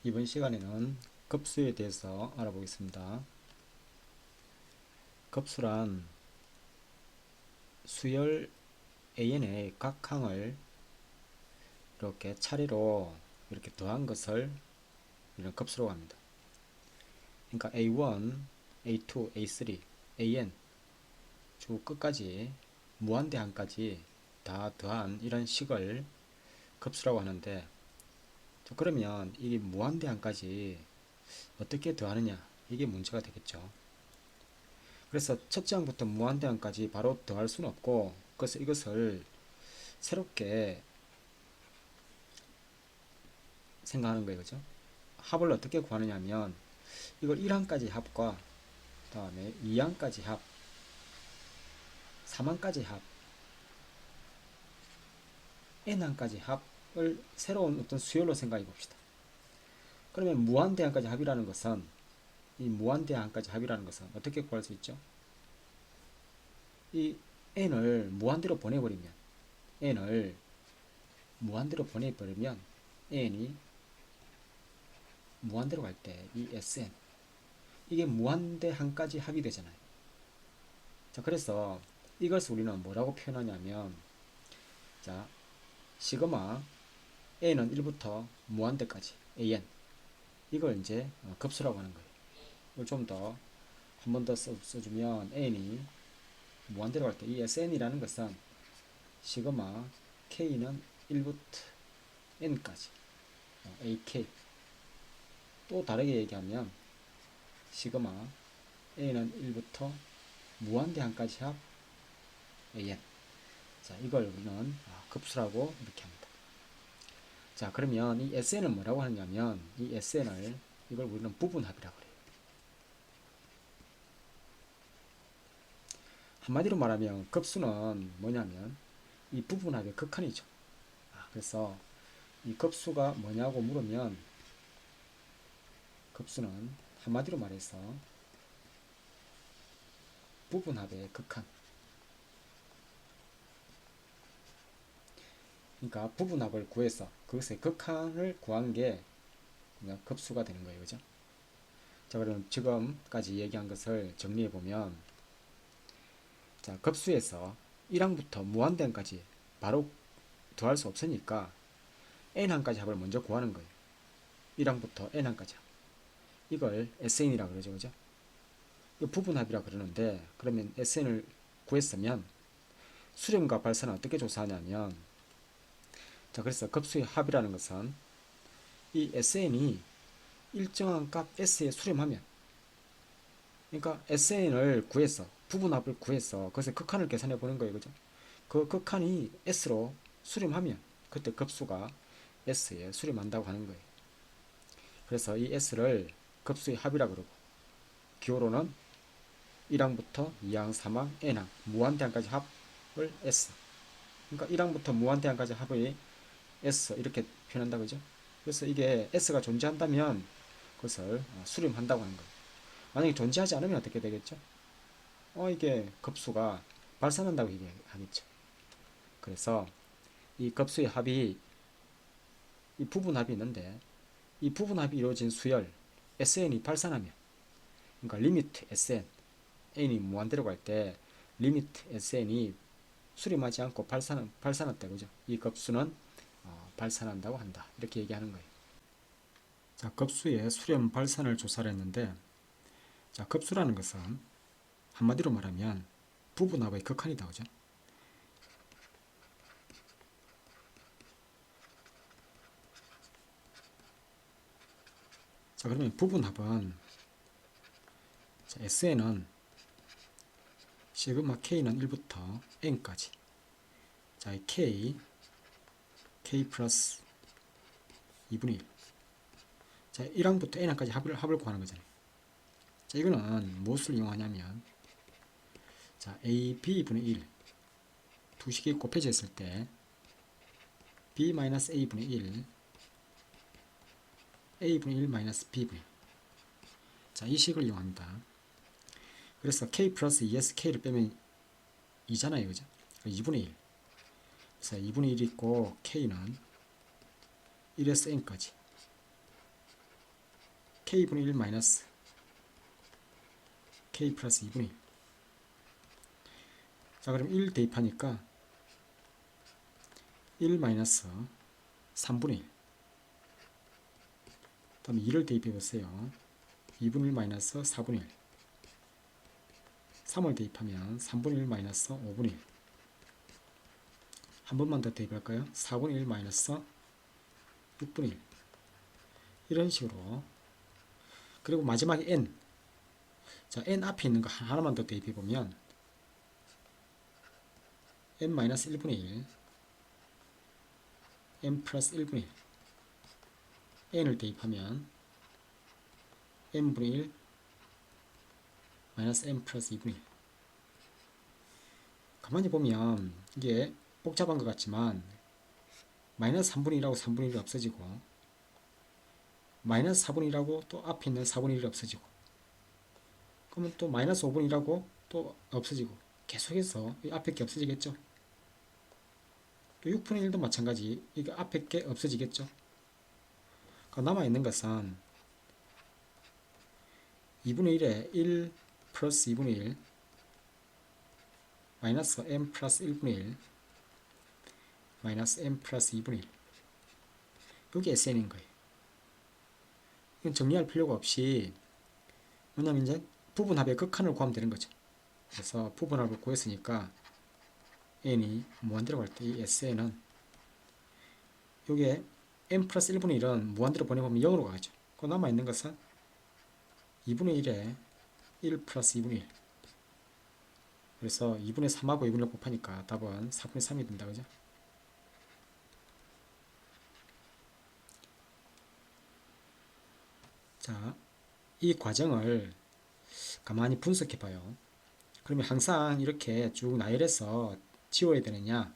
이번 시간에는 급수에 대해서 알아보겠습니다. 급수란 수열 AN의 각 항을 이렇게 차례로 이렇게 더한 것을 우리는 급수라고 합니다. 그러니까 A1, A2, A3, AN 쭉 끝까지 무한대항까지 다 더한 이런 식을 급수라고 하는데, 그러면 이게 무한대항까지 어떻게 더하느냐, 이게 문제가 되겠죠. 그래서 첫째 항부터 무한대항까지 바로 더할 수는 없고, 그래서 이것을 새롭게 생각하는 거예요. 그죠? 합을 어떻게 구하느냐 하면, 이걸 1항까지 합과 그 다음에 2항까지 합, 3항까지 합, n항까지 합을 새로운 어떤 수열로 생각해 봅시다. 그러면 무한대항까지 합이라는 것은, 이 무한대항까지 합이라는 것은 어떻게 구할 수 있죠? 이 n을 무한대로 보내버리면, n을 무한대로 보내버리면 n이 무한대로 갈 때 이 Sn, 이게 무한대항까지 합이 되잖아요. 자, 그래서 이것을 우리는 뭐라고 표현하냐면, 자, 시그마 n은 1부터 무한대까지 an, 이걸 이제 급수라고 하는 거예요. 이걸 좀 더 한 번 더 써주면, n이 무한대로 갈 때 이 Sn이라는 것은 시그마 k는 1부터 n까지 ak, 또 다르게 얘기하면 시그마 n은 1부터 무한대항까지 합 an. 자, 이걸 우리는 급수라고 이렇게 합니다. 자, 그러면 이 SN은 뭐라고 하느냐면, 이 SN을, 이걸 우리는 부분합이라고 그래요. 한마디로 말하면 급수는 뭐냐면 이 부분합의 극한이죠. 그래서 이 급수가 뭐냐고 물으면, 급수는 한마디로 말해서 부분합의 극한. 그러니까 부분합을 구해서 그것의 극한을 구한 게 급수가 되는 거예요. 그죠? 자, 그럼 지금까지 얘기한 것을 정리해 보면, 자, 급수에서 1항부터 무한대항까지 바로 더할 수 없으니까 n항까지 합을 먼저 구하는 거예요. 1항부터 n항까지 합. 이걸 SN이라 그러죠. 그죠? 이 부분합이라 그러는데, 그러면 SN을 구했으면 수렴과 발산은 어떻게 조사하냐면, 자, 그래서 급수의 합이라는 것은 이 SN이 일정한 값 S에 수렴하면, 그러니까 SN을 구해서, 부분합을 구해서 그것의 극한을 계산해 보는 거예요. 그죠? 그 극한이 S로 수렴하면 그때 급수가 S에 수렴한다고 하는 거예요. 그래서 이 S를 급수의 합이라 그러고, 기호로는 1항부터 2항, 3항, n항, 무한대항까지 합을 S. 그러니까 1항부터 무한대항까지 합의 S, 이렇게 표현한다. 그죠? 그래서 이게 S가 존재한다면 그것을 수렴한다고 하는 거예요. 만약에 존재하지 않으면 어떻게 되겠죠? 이게 급수가 발산한다고 얘기하겠죠. 그래서 이 급수의 합이, 이 부분합이 있는데, 이 부분합이 이루어진 수열 SN이 발산하면, 그러니까 리미트 SN, n이 무한대로 갈 때 리미트 SN이 수렴하지 않고 발산한다. 그죠? 이 급수는 발산한다고 한다. 이렇게 얘기하는 거예요. 자, 급수의 수렴 발산을 조사를 했는데, 자, 급수라는 것은 한마디로 말하면 부분합의 극한이다. 그죠? 자, 그러면 부분합은, 자, SN은 시그마 K는 1부터 N까지, 자, K 플러스 2분의 1. 자, 1항부터 N항까지 합을 구하는 거잖아요. 자, 이거는 무엇을 이용하냐면, 자, A, B분의 1. 두 식이 곱해져 있을 때 B-A분의 1, A분의 1 마이너스 B분의 1. 자, 이 식을 이용합니다. 그래서 K 플러스 2에서 K를 빼면 2잖아요. 그죠? 2분의 1. 그래서 2분의 1이 있고, K는 1에서 N까지. k분의 1 마이너스 k 플러스 2분의 1. 자, 그럼 1 대입하니까 1 마이너스 3분의 1. 다음에 2를 대입해보세요. 2분의 1 마이너스 4분의 1. 3을 대입하면 3분의 1 마이너스 5분의 1. 한 번만 더 대입할까요? 4분의 1 마이너스 6분의 1. 이런 식으로. 그리고 마지막에 n. 자, n 앞에 있는 거 하나만 더 대입해보면 n 마이너스 1분의 1, n 플러스 1분의 1. n을 대입하면 n분의 1 마이너스 n 플러스 2분의 1. 가만히 보면 이게 복잡한 것 같지만 마이너스 3분의 1하고 3분의 1이 없어지고 마이너스 4분의 1하고 또 앞에 있는 4분의 1이 없어지고 그러면 또 마이너스 5분의 1하고 또 없어지고 계속해서 이 앞에 게 없어지겠죠. 또 6분의 1도 마찬가지. 이게 앞에 게 없어지겠죠. 남아있는 것은 2분의 1에 1 플러스 2분의 1 마이너스 m 플러스 1분의 1 마이너스 m 플러스 2분의 1. 이게 SN인 거예요. 이건 정리할 필요가 없이 뭐냐면 이제 부분합의 극한을 구하면 되는 거죠. 그래서 부분합을 구했으니까 n이 무한대로 갈 때 이 SN은 요게 m 플러스 1분의 1은 무한대로 보내보면 0으로 가죠. 그 남아있는 것은 2분의 1에 1 플러스 2분의 1. 그래서 2분의 3하고 2분의 1 곱하니까 답은 4분의 3이 된다. 그죠? 자, 이 과정을 가만히 분석해 봐요. 그러면 항상 이렇게 쭉 나열해서 지워야 되느냐?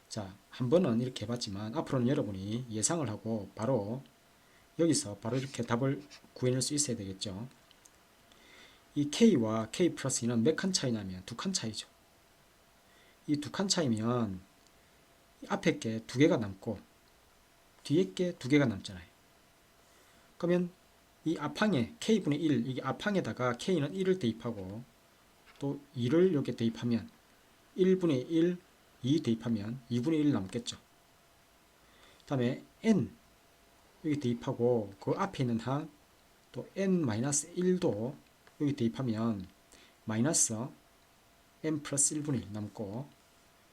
자, 한 번은 이렇게 해봤지만 앞으로는 여러분이 예상을 하고 바로 여기서 바로 이렇게 답을 구해낼 수 있어야 되겠죠. 이 K와 K 플러스 2는 몇 칸 차이냐면 2칸 차이죠. 이 2칸 차이면 앞에 게 2개가 남고 뒤에 게 2개가 남잖아요. 그러면 이 앞항에 K분의 1, 이게 앞항에다가 K는 1을 대입하고 또 2를 여기 대입하면 1분의 1, 2 대입하면 2분의 1 남겠죠. 그 다음에 N 여기 대입하고 그 앞에 있는 항 또 N-1도 여기 대입하면 마이너스 N 플러스 1분의 1 남고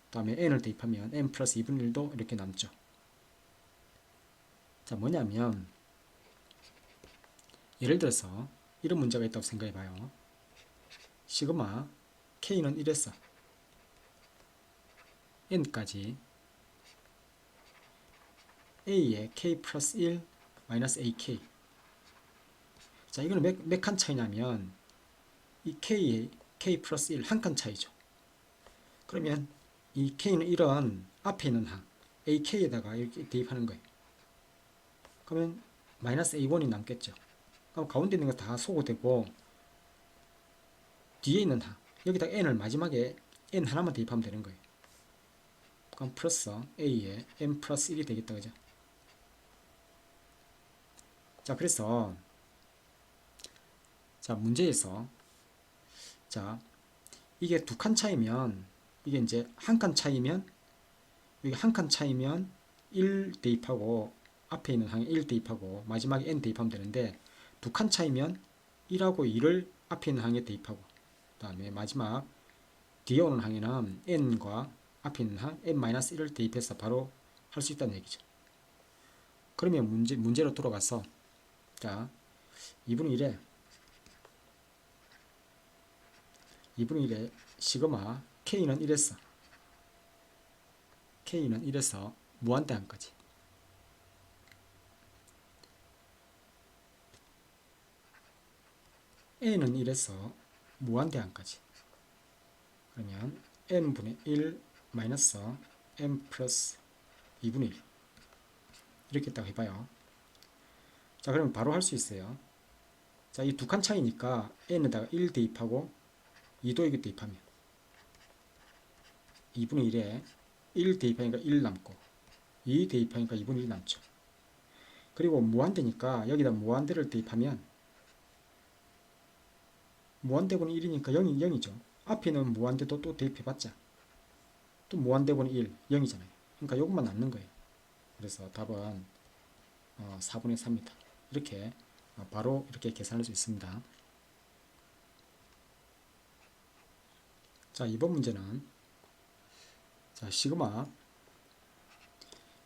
그 다음에 N을 대입하면 N 플러스 2분의 1도 이렇게 남죠. 자, 뭐냐면 예를 들어서 이런 문제가 있다고 생각해 봐요. 시그마 K는 1에서 N까지 A의 K 플러스 1 마이너스 AK. 자, 이거는 몇 칸 차이냐면 이 K의 K 플러스 1 한 칸 차이죠. 그러면 이 K는 1은 앞에 있는 항 AK에다가 이렇게 대입하는 거예요. 그러면 마이너스 A1이 남겠죠. 그럼 가운데 있는 거 다 소거되고 뒤에 있는 항 여기다 N을 마지막에 N 하나만 대입하면 되는 거예요. 그럼 플러스 A에 N 플러스 1이 되겠다. 그죠? 자, 그래서 자, 문제에서 자, 이게 2칸 차이면 이게 이제 한 칸 차이면 여기 한 칸 차이면 1 대입하고 앞에 있는 항에 1 대입하고 마지막에 n 대입하면 되는데 2칸 차이면 1하고 2를 앞에 있는 항에 대입하고 그 다음에 마지막 뒤에 오는 항에는 n과 앞에 있는 항 n-1을 대입해서 바로 할 수 있다는 얘기죠. 그러면 문제로 돌아가서 자 2분의 1에 시그마 K는 1에서 무한대항까지 N은 1에서 무한대항까지 그러면 N분의 1 마이너스 N 플러스 2분의 1 이렇게 딱 해봐요. 자, 그러면 바로 할 수 있어요. 자, 이 2칸 차이니까 N에다가 1 대입하고 2도 여기 대입하면 2분의 1에 1 대입하니까 1 남고 2 대입하니까 2분의 1 남죠. 그리고 무한대니까 여기다 무한대를 대입하면 무한대분의 1이니까 0이 0이죠. 앞에 있는 무한대도 또 대입해봤자 또 무한대분의 1, 0이잖아요. 그러니까 이것만 남는 거예요. 그래서 답은 4분의 3이다. 이렇게 바로 이렇게 계산할 수 있습니다. 자, 이번 문제는 자, 시그마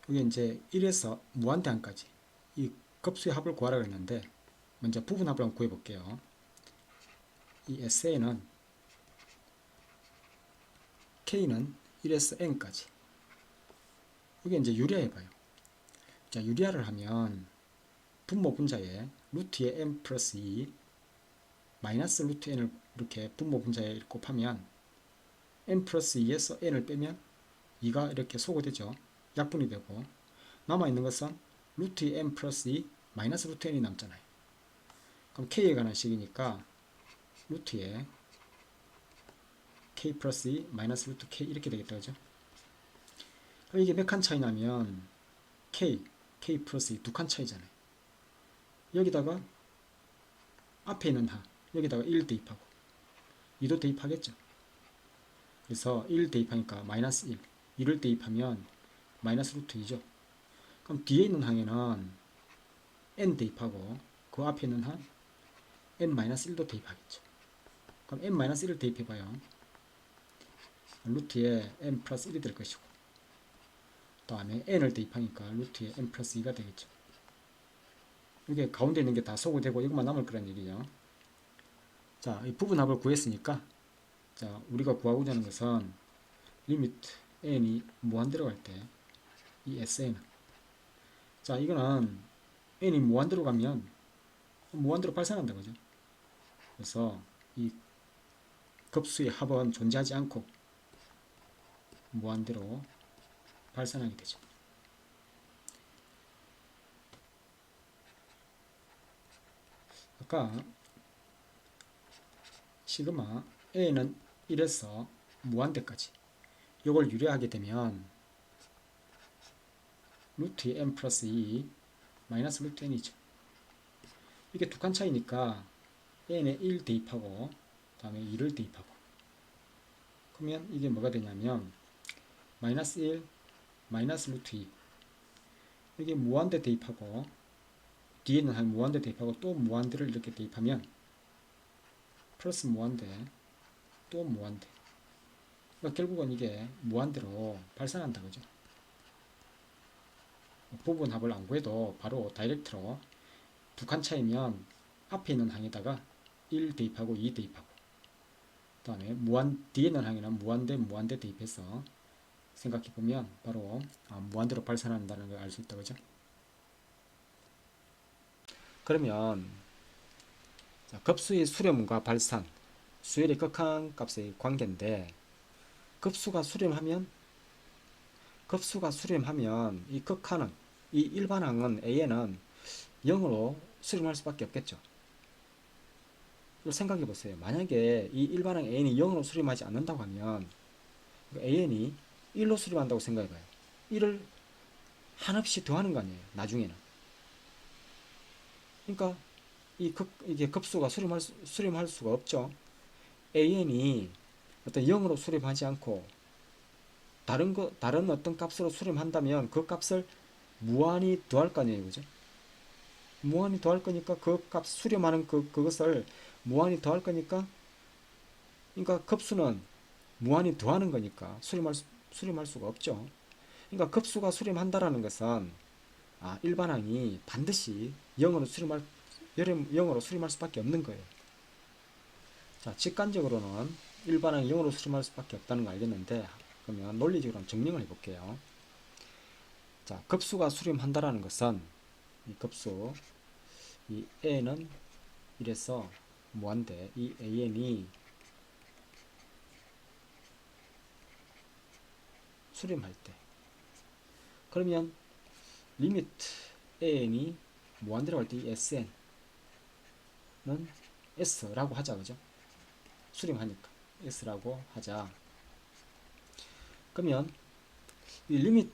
이게 이제 1에서 무한대항까지 이 급수의 합을 구하라고 했는데 먼저 부분합을 한번 구해 볼게요. 이 SA는 K는 1에서 N까지 이게 이제 유리화해봐요. 자, 유리화를 하면 분모 분자에 루트의 n 플러스 2 마이너스 루트 n을 이렇게 분모 분자에 곱하면 n 플러스 2에서 n을 빼면 2가 이렇게 소거되죠. 약분이 되고 남아있는 것은 루트 n 플러스 2 마이너스 루트 n이 남잖아요. 그럼 k에 관한 식이니까 루트에 k 플러스 2 마이너스 루트 k 이렇게 되겠다. 그죠? 그럼 이게 몇 칸 차이 나면 k 플러스 2 두 칸 차이잖아요. 여기다가 앞에 있는 하 여기다가 1 대입하고 2도 대입하겠죠. 그래서 1 대입하니까 마이너스 1 2를 대입하면 마이너스 루트 2죠. 그럼 뒤에 있는 항에는 n 대입하고 그 앞에 있는 항 n-1도 대입하겠죠. 그럼 n-1을 대입해봐요. 루트에 n 플러스 1이 될 것이고 그 다음에 n을 대입하니까 루트에 n 플러스 2가 되겠죠. 이게 가운데 있는 게 다 소거되고 이것만 남을 거란 얘기죠. 자, 이 부분합을 구했으니까 자, 우리가 구하고자 하는 것은 리미트 n이 무한대로 갈 때 이 SN은 자, 이거는 n이 무한대로 가면 무한대로 발산한다. 그죠? 그래서 이 급수의 합은 존재하지 않고 무한대로 발산하게 되죠. 아까 시그마 a는 1에서 무한대까지 이걸 유리하게 되면 루트 n 플러스 2 마이너스 루트 n이죠. 이게 두 칸 차이니까 n에 1 대입하고 다음에 2를 대입하고 그러면 이게 뭐가 되냐면 마이너스 1 마이너스 루트 2 이게 무한대 대입하고 뒤에는 한 무한대 대입하고 또 무한대를 이렇게 대입하면 플러스 무한대 또 무한대 그러니까 결국은 이게 무한대로 발산한다. 그죠? 부분합을 안 구해도 바로 다이렉트로 두 칸 차이면 앞에 있는 항에다가 1 대입하고 2 대입하고 그 다음에 뒤에 있는 항에는 무한대 대입해서 생각해보면 바로 무한대로 발산한다는 걸 알 수 있다. 그죠? 그러면 자, 급수의 수렴과 발산 수열의 극한 값의 관계인데 급수가 수렴하면 이 극한은 이 일반항은 A에는 0으로 수렴할 수밖에 없겠죠. 이걸 생각해 보세요. 만약에 이 일반항 A는 0으로 수렴하지 않는다고 하면 AN이 1로 수렴한다고 생각해 봐요. 1을 한없이 더하는 거 아니에요. 나중에는. 그러니까 이게 급수가 수렴할 수가 없죠. AN이 어떤 0으로 수렴하지 않고 다른 어떤 값으로 수렴한다면 그 값을 무한히 더할 거 아니에요. 그죠? 무한히 더할 거니까 그 값 수렴하는 그것을 무한히 더할 거니까 그러니까 급수는 무한히 더하는 거니까 수렴할 수가 없죠. 그러니까 급수가 수렴한다라는 것은 일반항이 반드시 0으로 수렴할 수밖에 없는 거예요. 자, 직관적으로는 일반항이 0으로 수렴할 수밖에 없다는 거 알겠는데 그러면 논리적으로 한번 정리를 해볼게요. 자, 급수가 수렴한다라는 것은 이 급수 이 a는 1에서 무한대 이 an이 수렴할 때 그러면 리미트 an이 무한대로 갈 때 이 sn은 s라고 하자. 그죠? 수렴하니까 s라고 하자. 그러면 이 리미트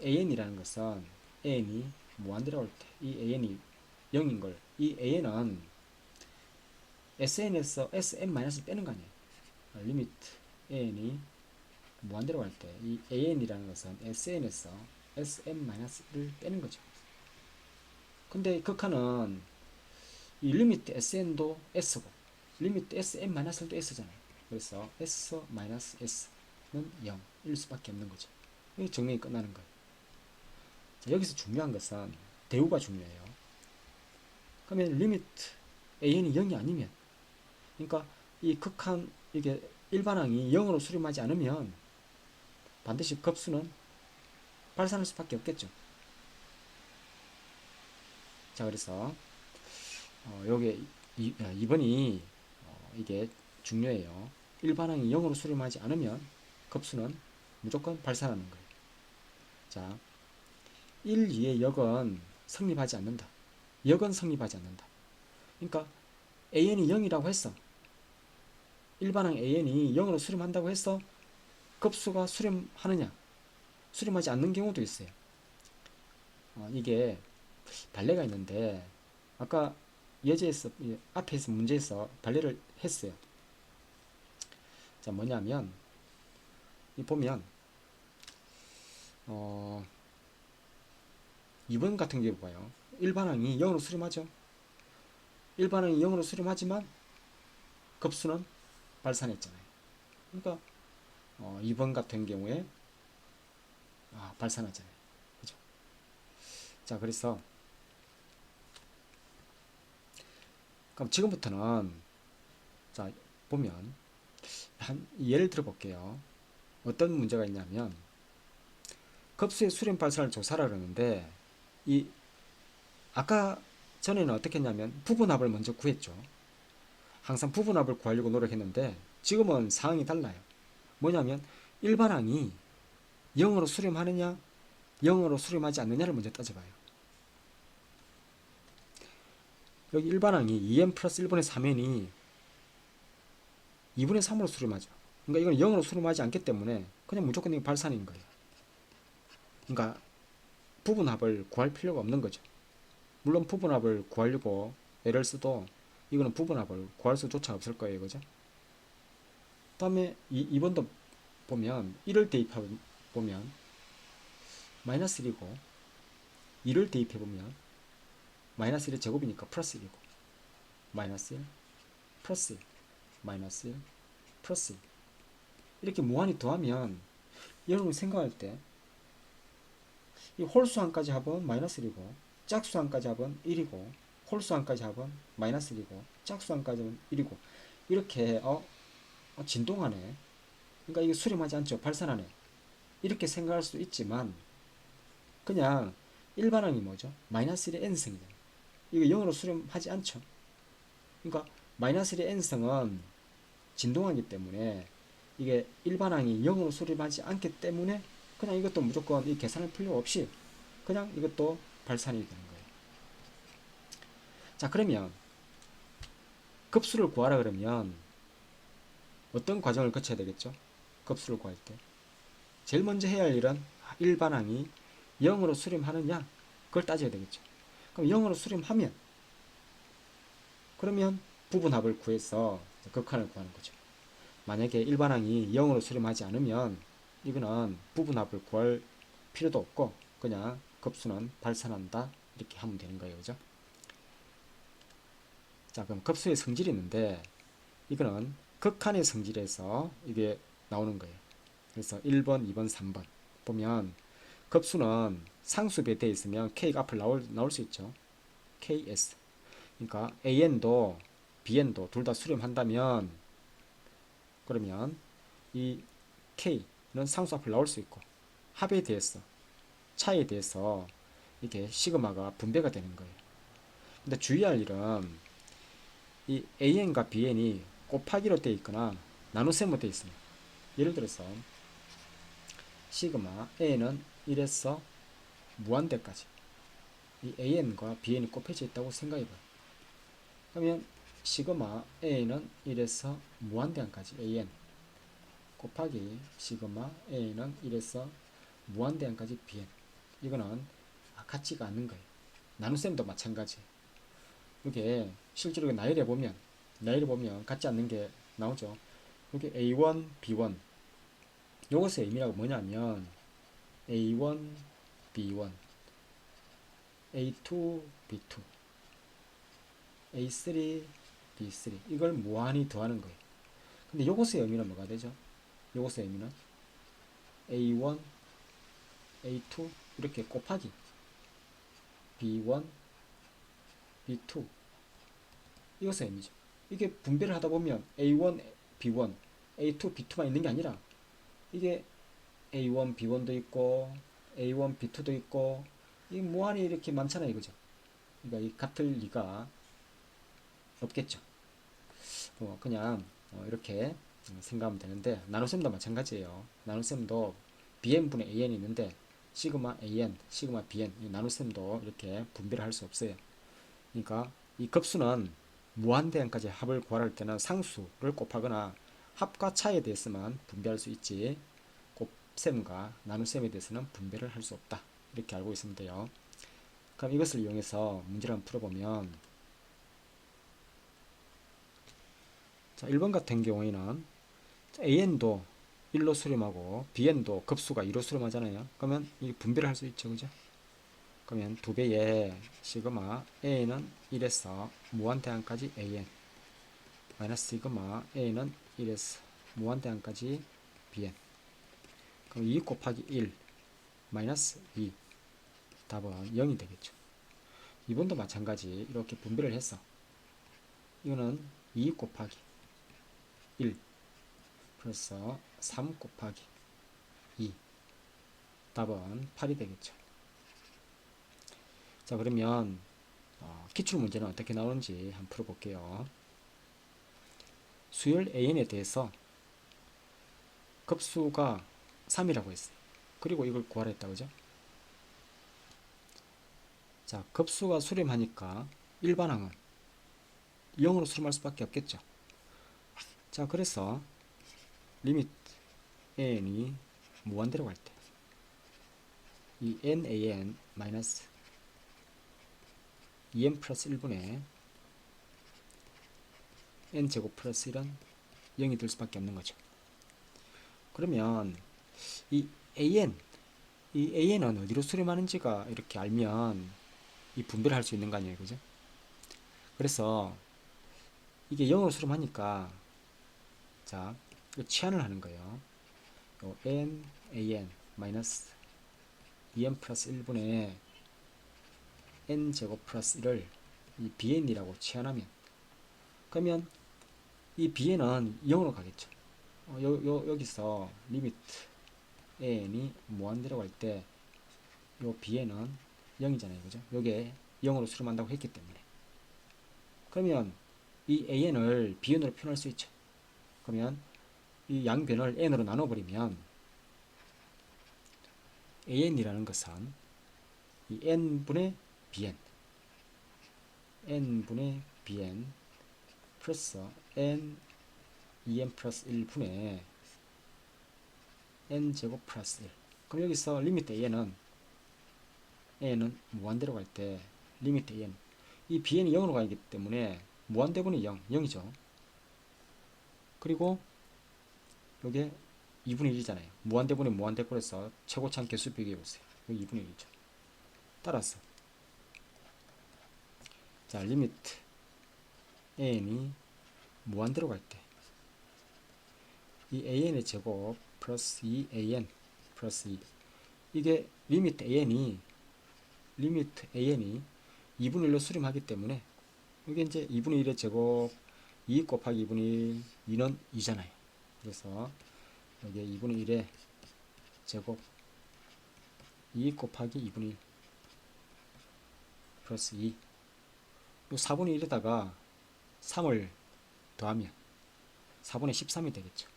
an이라는 것은 an이 무한대라고 할 때 이 an이 0인 걸, 이 an은 sn에서 sn- 빼는 거 아니에요. 리미트 an이 무한대라고 할 때 이 an이라는 것은 sn에서 sn-를 빼는 거죠. 근데 극한은 이 리미트 sn도 s고 리미트 sn-도 s잖아요. 그래서 s-s는 0일 수밖에 없는 거죠. 이게 정리가 끝나는 거예요. 자, 여기서 중요한 것은 대우가 중요해요. 그러면 리미트 an이 0이 아니면, 그러니까 이 극한, 이게 일반항이 0으로 수렴하지 않으면 반드시 급수는 발산할 수밖에 없겠죠. 자, 그래서 요게 2번이 이게 중요해요. 일반항이 0으로 수렴하지 않으면 급수는 무조건 발산하는 거예요. 자, 1, 2의 역은 성립하지 않는다. 역은 성립하지 않는다. 그러니까 an이 0이라고 했어. 일반항 an이 0으로 수렴한다고 해서 급수가 수렴하느냐? 수렴하지 않는 경우도 있어요. 이게 발레가 있는데 아까 예제에서 앞에서 문제에서 발레를 했어요. 자, 뭐냐면 이 보면 2번 같은 경우 봐요. 일반항이 0으로 수렴하죠. 일반항이 0으로 수렴하지만 급수는 발산했잖아요. 그러니까 2번 같은 경우에 발산하잖아요. 그죠? 자, 그래서 그럼 지금부터는 자, 보면 한 예를 들어 볼게요. 어떤 문제가 있냐면 급수의 수렴 발산을 조사를 하는데 이 아까 전에는 어떻게 했냐면 부분합을 먼저 구했죠. 항상 부분합을 구하려고 노력했는데 지금은 상황이 달라요. 뭐냐면 일반항이 0으로 수렴하느냐 0으로 수렴하지 않느냐를 먼저 따져봐요. 여기 일반항이 2n 플러스 1분의 3n이 2분의 3으로 수렴하죠. 그러니까 이건 0으로 수렴하지 않기 때문에 그냥 무조건 이거 발산인 거예요. 그러니까 부분합을 구할 필요가 없는 거죠. 물론 부분합을 구하려고 애를 써도 이거는 부분합을 구할 수조차 없을 거예요. 그죠? 다음에 2번도 보면 1을 대입해 보면 마이너스 1이고 2를 대입해 보면 마이너스 1의 제곱이니까 플러스 1이고 마이너스 1 플러스 1 마이너스 1 플러스 1 이렇게 무한히 더하면 여러분이 생각할 때 이 홀수항까지 합은 마이너스 1이고 짝수항까지 합은 1이고 홀수항까지 합은 마이너스 1이고 짝수항까지 합은 1이고 이렇게 진동하네. 그러니까 이게 수렴하지 않죠. 발산하네. 이렇게 생각할 수도 있지만 그냥 일반항이 뭐죠? 마이너스 1의 n승이잖아요. 이거 0으로 수렴하지 않죠. 그러니까 마이너스 1의 n승은 진동하기 때문에 이게 일반항이 0으로 수렴하지 않기 때문에 그냥 이것도 무조건 이 계산할 필요 없이 그냥 이것도 발산이 되는 거예요. 자, 그러면 급수를 구하라 그러면 어떤 과정을 거쳐야 되겠죠? 급수를 구할 때 제일 먼저 해야 할 일은 일반항이 0으로 수렴하느냐 그걸 따져야 되겠죠. 그럼 0으로 수렴하면 그러면 부분합을 구해서 극한을 구하는 거죠. 만약에 일반항이 0으로 수렴하지 않으면 이거는 부분합을 구할 필요도 없고 그냥 급수는 발산한다 이렇게 하면 되는 거예요. 그죠? 자, 그럼 급수의 성질이 있는데 이거는 극한의 성질에서 이게 나오는 거예요. 그래서 1번, 2번, 3번 보면 급수는 상수배에 되어 있으면 k가 앞을 나올 수 있죠. ks. 그러니까 an도 bn도 둘 다 수렴한다면 그러면 이 k는 상수 앞을 나올 수 있고 합에 대해서 차에 대해서 이게 시그마가 분배가 되는 거예요. 근데 주의할 일은 이 an과 bn이 곱하기로 되어 있거나 나눗셈으로 되어 있습니다. 예를 들어서 시그마 a는 1에서 무한대까지 이 an과 bn이 곱해져 있다고 생각해봐요. 그러면 시그마 a는 1에서 무한대한까지 an 곱하기 시그마 a는 1에서 무한대한까지 bn 이거는 같지가 않는 거예요. 나눗셈도 마찬가지. 이게 실제로 나열해 보면 같지 않는 게 나오죠. 이게 A1, B1. 요것의 의미가 뭐냐면 A1, B1, A2, B2, A3, B3 이걸 무한히 더하는 거예요. 근데 요것의 의미는 뭐가 되죠? 요것의 의미는 A1, A2 이렇게 곱하기 B1, B2 이것의 의미죠. 이게 분배를 하다 보면 A1, B1, A2, B2만 있는 게 아니라 이게 A1, B1도 있고 A1, B2도 있고 이 무한히 이렇게 많잖아요, 그죠? 그러니까 이 같을 리가 없겠죠. 그냥 이렇게 생각하면 되는데 나눗셈도 마찬가지예요. 나눗셈도 bn분의 an이 있는데 시그마 an, 시그마 bn 이 나눗셈도 이렇게 분배를 할 수 없어요. 그러니까 이 급수는 무한대항까지 합을 구할 때는 상수를 곱하거나 합과 차에 대해서만 분배할 수 있지 곱셈과 나눗셈에 대해서는 분배를 할 수 없다. 이렇게 알고 있으면 돼요. 그럼 이것을 이용해서 문제를 한번 풀어보면 자, 1번 같은 경우에는 an도 1로 수렴하고 bn도 급수가 2로 수렴하잖아요. 그러면 이 분배를 할 수 있죠. 그죠? 그러면 두 배의 시그마 a는 1에서 무한대항까지 an 마이너스 시그마 a는 1에서 무한대항까지 bn 그럼 2 곱하기 1 마이너스 2 답은 0이 되겠죠. 2번도 마찬가지 이렇게 분배를 해서 이거는 2 곱하기 1 플러스 3 곱하기 2 답은 8이 되겠죠. 자 그러면 기출문제는 어떻게 나오는지 한번 풀어볼게요. 수열 an에 대해서 급수가 3이라고 했어요. 그리고 이걸 구하라 했다 그죠? 자 급수가 수렴하니까 일반항은 0으로 수렴할 수밖에 없겠죠. 자 그래서 리미트 an이 무한대로 갈 때 이 nan 마이너스 2n 플러스 1분의 n제곱 플러스 1은 0이 될 수밖에 없는 거죠. 그러면 이 an은 어디로 수렴하는지가 이렇게 알면 이 분배를 할 수 있는 거 아니에요, 그죠? 그래서 이게 0으로 수렴하니까 자 치환을 하는 거예요. an 마이너스 2n 플러스 1분의 n제곱 플러스 1을 이 bn이라고 치환하면 그러면 이 bn은 0으로 가겠죠. 여기서 리미트 an이 무한대로 갈 때 요 bn은 0이잖아요, 그죠? 요게 0으로 수렴한다고 했기 때문에 그러면 이 an을 bn으로 표현할 수 있죠. 그러면 이 양변을 n으로 나눠버리면 an이라는 것은 이 n분의 bn 플러스 n 2n 플러스 1분의 n제곱 플러스 1 그럼 여기서 리미트 an은 무한대로 갈 때 리미트 an 이 bn이 0으로 가기 때문에 무한대분이 0이죠. 그리고 요게 2분의 1이잖아요. 무한대분의 무한대꼴에서 최고차항 개수 비교해보세요. 여기 2분의 1이죠. 따라서 자 리미트 an이 무한대로 갈 때 이 an의 제곱 플러스 2an 플러스 2 이게 리미트 an이 2분의 1로 수렴하기 때문에 이게 이제 2분의 1의 제곱 2 곱하기 2분의 1 2는 2잖아요. 그래서 여기에 2분의 1의 제곱 2 곱하기 2분의 1 플러스 2 요 4분의 1에다가 3을 더하면 4분의 13이 되겠죠.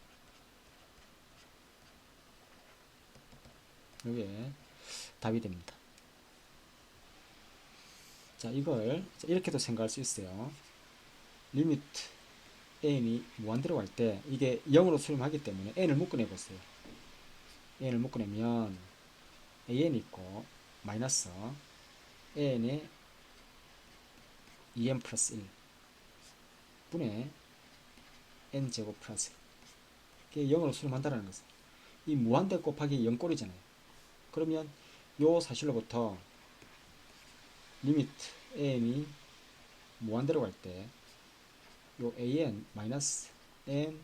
이게 답이 됩니다. 자 이걸 이렇게도 생각할 수 있어요. 리미트 n이 무한대로 갈 때 이게 0으로 수렴하기 때문에 n을 묶어내 보세요. n을 묶어내면 an이 있고 마이너스 n의 2n 플러스 1 분의 n제곱 플러스 1 이게 0으로 수렴한다는 것은 이 무한대 곱하기 0꼴이잖아요. 그러면 요 사실로부터 리미트 n이 무한대로 갈 때 요 an 마이너스 n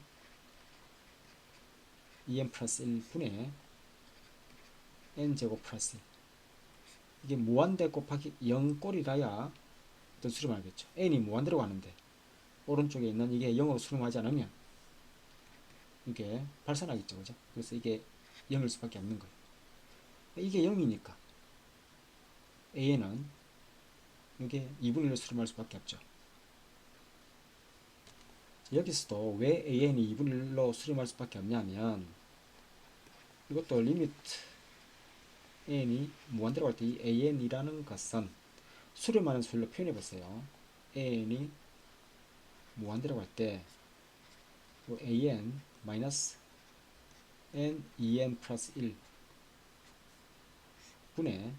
2n 플러스 1분의 n제곱 플러스 1 이게 무한대 곱하기 0꼴이라야 어떤 수렴하겠죠. n이 무한대로 가는데 오른쪽에 있는 이게 0으로 수렴하지 않으면 이게 발산하겠죠. 그죠? 그래서 이게 0일 수밖에 없는 거예요. 이게 0이니까 an은 이게 2분의 1로 수렴할 수밖에 없죠. 여기서도 왜 an이 2분의 1로 수렴할 수밖에 없냐면 이것도 리미트 n이 무한대로 갈 때 이 an이라는 것은 수렴하는 수열로 표현해 보세요. an이 무한대로 갈 때 an 마이너스 n 2n 플러스 1 분의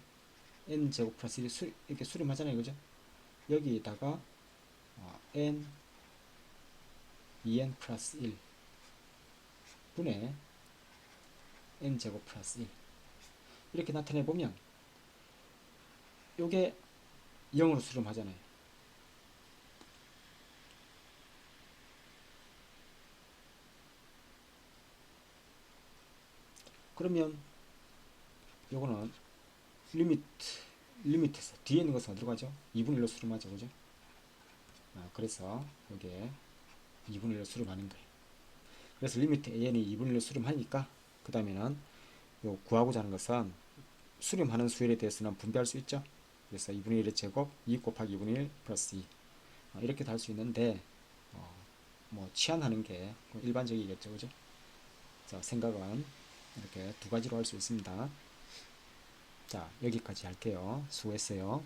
n 제곱 플러스 1 이렇게 수렴하잖아요. 그죠? 여기에다가 n 2n 플러스 1 분의 n 제곱 플러스 1 이렇게 나타내 보면 요게 0으로 수렴하잖아요. 그러면 요거는 리미트에서 뒤에 있는 것은 어디로 가죠? 2분의 1로 수렴하죠. 그죠? 그래서 여기에 2분의 1로 수렴하는 거예요. 그래서 리미트 an이 2분의 1로 수렴하니까 그 다음에는 요 구하고자 하는 것은 수렴하는 수열에 대해서는 분배할 수 있죠. 그래서 2분의 1의 제곱 2 곱하기 2분의 1 플러스 2 이렇게도 할 수 있는데 뭐 치환하는 게 일반적이겠죠. 그죠? 자, 생각은 이렇게 두 가지로 할 수 있습니다. 자, 여기까지 할게요. 수고했어요.